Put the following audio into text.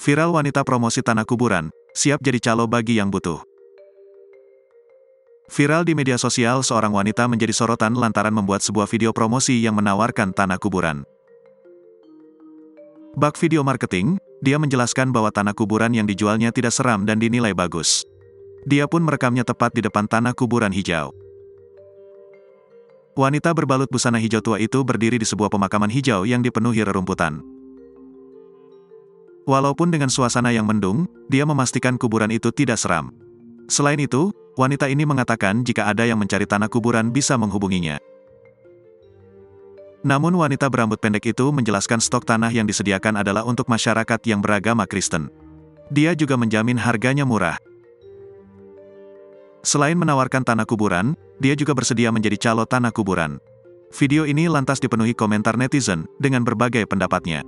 Viral wanita promosi tanah kuburan, siap jadi calo bagi yang butuh. Viral di media sosial, seorang wanita menjadi sorotan lantaran membuat sebuah video promosi yang menawarkan tanah kuburan. Bak video marketing, dia menjelaskan bahwa tanah kuburan yang dijualnya tidak seram dan dinilai bagus. Dia pun merekamnya tepat di depan tanah kuburan hijau. Wanita berbalut busana hijau tua itu berdiri di sebuah pemakaman hijau yang dipenuhi rerumputan. Walaupun dengan suasana yang mendung, dia memastikan kuburan itu tidak seram. Selain itu, wanita ini mengatakan jika ada yang mencari tanah kuburan bisa menghubunginya. Namun wanita berambut pendek itu menjelaskan stok tanah yang disediakan adalah untuk masyarakat yang beragama Kristen. Dia juga menjamin harganya murah. Selain menawarkan tanah kuburan, dia juga bersedia menjadi calo tanah kuburan. Video ini lantas dipenuhi komentar netizen dengan berbagai pendapatnya.